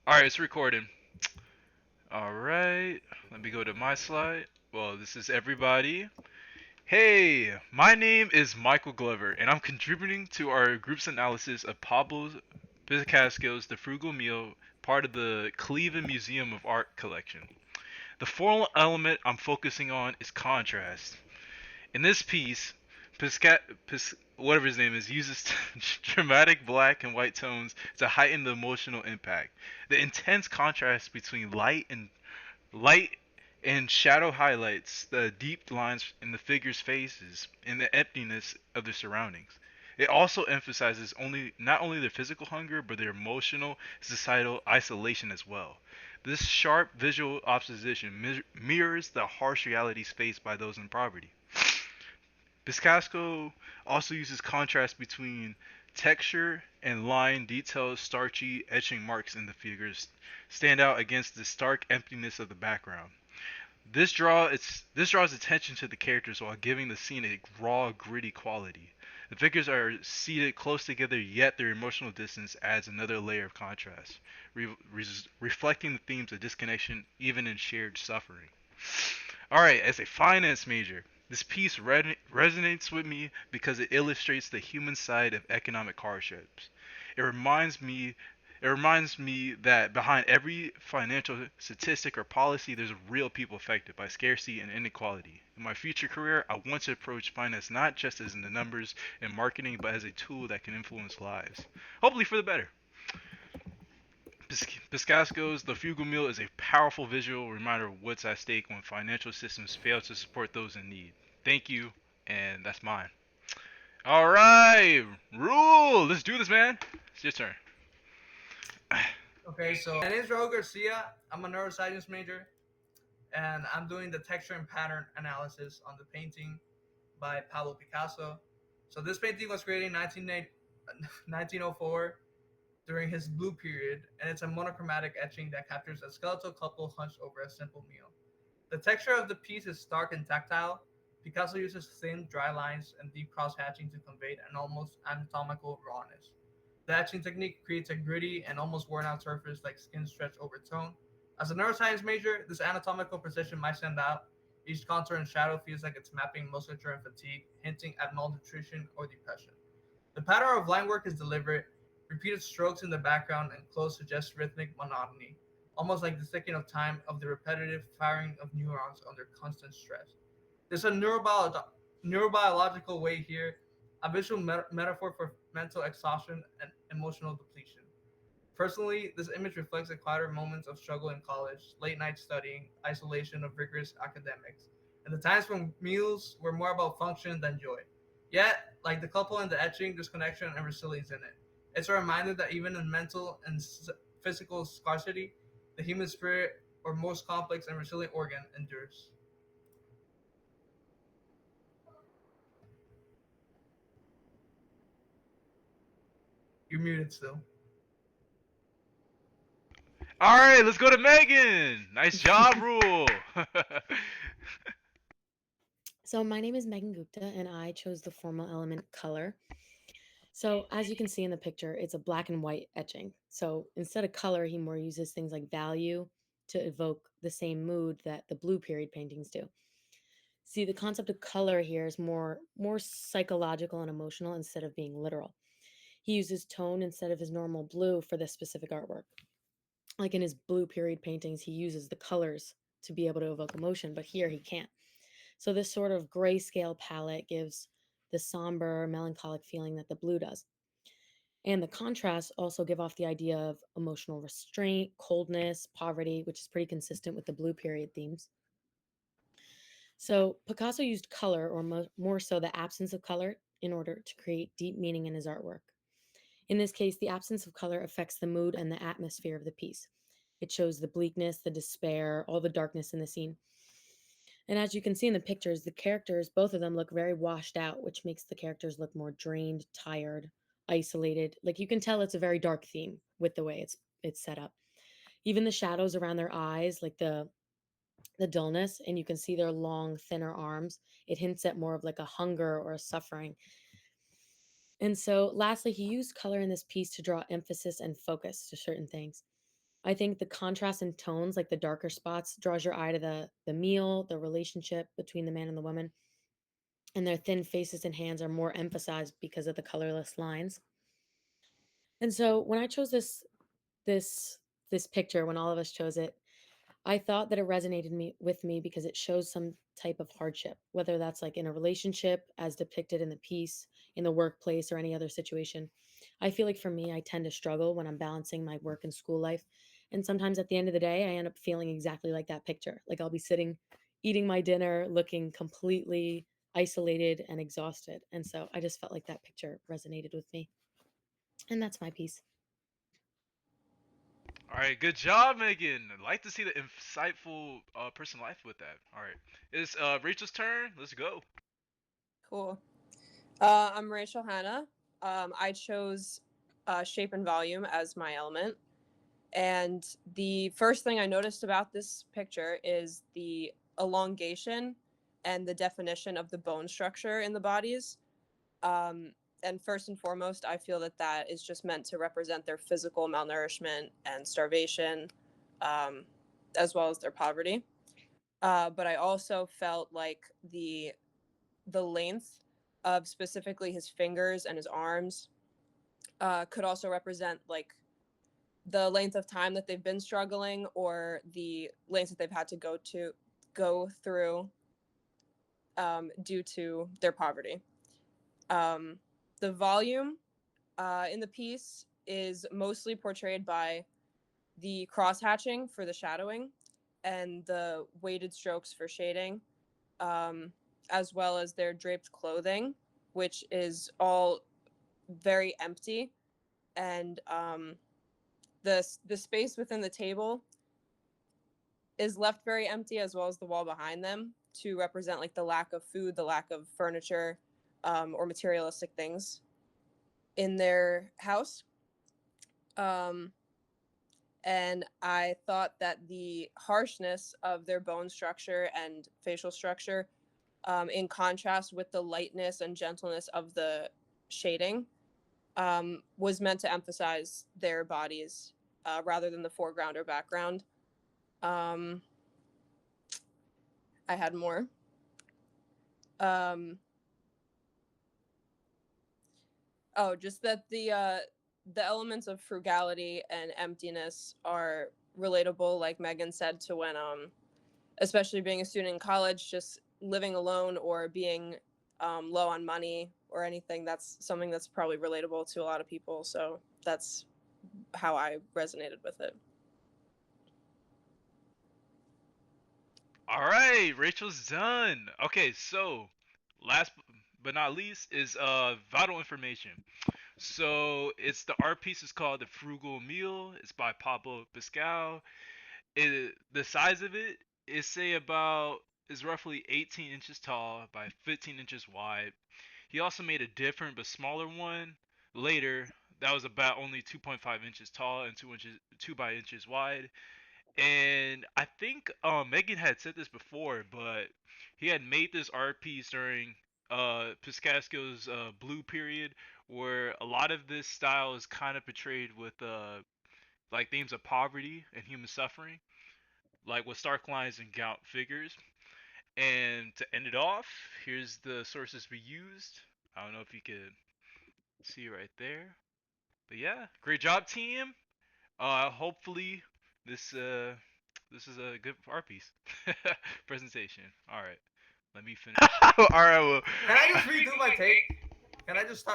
All right, it's recording. All right, let me go to my slide. Well, this is everybody. Hey, my name is Michael Glover, and I'm contributing to our group's analysis of Pablo Picasso's The Frugal Meal, part of the Cleveland Museum of Art collection. The formal element I'm focusing on is contrast. In this piece, whatever his name is, uses dramatic black and white tones to heighten the emotional impact. The intense contrast between light and shadow highlights the deep lines in the figures' faces and the emptiness of their surroundings. It also emphasizes not only their physical hunger but their emotional, societal isolation as well. This sharp visual opposition mirrors the harsh realities faced by those in poverty. Piscasco also uses contrast between texture and line details, starchy etching marks in the figures stand out against the stark emptiness of the background. This draws attention to the characters while giving the scene a raw, gritty quality. The figures are seated close together, yet their emotional distance adds another layer of contrast, reflecting the themes of disconnection even in shared suffering. Alright, as a finance major, this piece resonates with me because it illustrates the human side of economic hardships. It reminds me it reminds me that behind every financial statistic or policy, there's real people affected by scarcity and inequality. In my future career, I want to approach finance not just as in the numbers and marketing, but as a tool that can influence lives. Hopefully for the better. Piscasco's The Frugal Meal is a powerful visual reminder of what's at stake when financial systems fail to support those in need. Thank you, and that's mine. All right, Rule, let's do this, man. It's your turn. Okay, so my name is Raul Garcia. I'm a neuroscience major, and I'm doing the texture and pattern analysis on the painting by Pablo Picasso. So this painting was created in 1904 during his blue period, and it's a monochromatic etching that captures a skeletal couple hunched over a simple meal. The texture of the piece is stark and tactile. Picasso uses thin, dry lines and deep cross hatching to convey an almost anatomical rawness. The etching technique creates a gritty and almost worn out surface like skin stretched over tone. As a neuroscience major, this anatomical precision might stand out. Each contour and shadow feels like it's mapping musculature and fatigue, hinting at malnutrition or depression. The pattern of line work is deliberate. Repeated strokes in the background and close suggest rhythmic monotony, almost like the ticking of time of the repetitive firing of neurons under constant stress. There's a neurobiological way here, a visual metaphor for mental exhaustion and emotional depletion. Personally, this image reflects the quieter moments of struggle in college, late night studying, isolation of rigorous academics, and the times when meals were more about function than joy. Yet, like the couple in the etching, there's connection and resilience in it. It's a reminder that even in mental and physical scarcity, the human spirit, or most complex and resilient organ, endures. You're muted still. All right, let's go to Megan. Nice job, Rule. So my name is Megan Gupta and I chose the formal element color. So as you can see in the picture, it's a black and white etching. So instead of color, he more uses things like value to evoke the same mood that the blue period paintings do. See, the concept of color here is more psychological and emotional instead of being literal. He uses tone instead of his normal blue for this specific artwork. Like in his blue period paintings, he uses the colors to be able to evoke emotion, but here he can't. So this sort of grayscale palette gives the somber, melancholic feeling that the blue does. And the contrasts also give off the idea of emotional restraint, coldness, poverty, which is pretty consistent with the blue period themes. So Picasso used color, or more so the absence of color, in order to create deep meaning in his artwork. In this case, the absence of color affects the mood and the atmosphere of the piece. It shows the bleakness, the despair, all the darkness in the scene. And as you can see in the pictures, the characters, both of them look very washed out, which makes the characters look more drained, tired, isolated. Like you can tell it's a very dark theme with the way it's set up. Even the shadows around their eyes, like the dullness, and you can see their long, thinner arms. It hints at more of like a hunger or a suffering. And so, lastly, he used color in this piece to draw emphasis and focus to certain things. I think the contrast in tones, like the darker spots, draws your eye to the meal, the relationship between the man and the woman, and their thin faces and hands are more emphasized because of the colorless lines. And so when I chose this this picture, when all of us chose it, I thought that it resonated with me because it shows some type of hardship, whether that's like in a relationship as depicted in the piece, in the workplace, or any other situation. I feel like for me, I tend to struggle when I'm balancing my work and school life. And sometimes at the end of the day, I end up feeling exactly like that picture. Like I'll be sitting, eating my dinner, looking completely isolated and exhausted. And so I just felt like that picture resonated with me. And that's my piece. All right, good job, Megan. I'd like to see the insightful person life with that. All right, it's Rachel's turn. Let's go. Cool. I'm Rachel Hanna. I chose shape and volume as my element. And the first thing I noticed about this picture is the elongation and the definition of the bone structure in the bodies. And first and foremost, I feel that that is just meant to represent their physical malnourishment and starvation, as well as their poverty. But I also felt like the length of specifically his fingers and his arms could also represent like the length of time that they've been struggling or the length that they've had to go through due to their poverty. The volume in the piece is mostly portrayed by the cross hatching for the shadowing and the weighted strokes for shading, as well as their draped clothing, which is all very empty, and the space within the table is left very empty, as well as the wall behind them, to represent like the lack of food, the lack of furniture, or materialistic things in their house. And I thought that the harshness of their bone structure and facial structure, in contrast with the lightness and gentleness of the shading, was meant to emphasize their bodies rather than the foreground or background. I had more. Just that the elements of frugality and emptiness are relatable, like Megan said, to when especially being a student in college, just living alone or being low on money or anything. That's something that's probably relatable to a lot of people. So that's how I resonated with it. All right, Rachel's done. Okay, so last but not least is vital information. So it's the art piece is called The Frugal Meal. It's by Pablo Pascal. The size of it is say about is roughly 18 inches tall by 15 inches wide. He also made a different but smaller one later that was about only 2.5 inches tall and 2 by inches wide. And I think Megan had said this before, but he had made this art piece during Piscasco's Blue period, where a lot of this style is kind of portrayed with like themes of poverty and human suffering, like with stark lines and gaunt figures. And to end it off, here's the sources we used. I don't know if you could see right there, but yeah, great job, team. Hopefully this is a good art piece presentation. All right, let me finish. All right, well, Can I just redo my take? Can I just start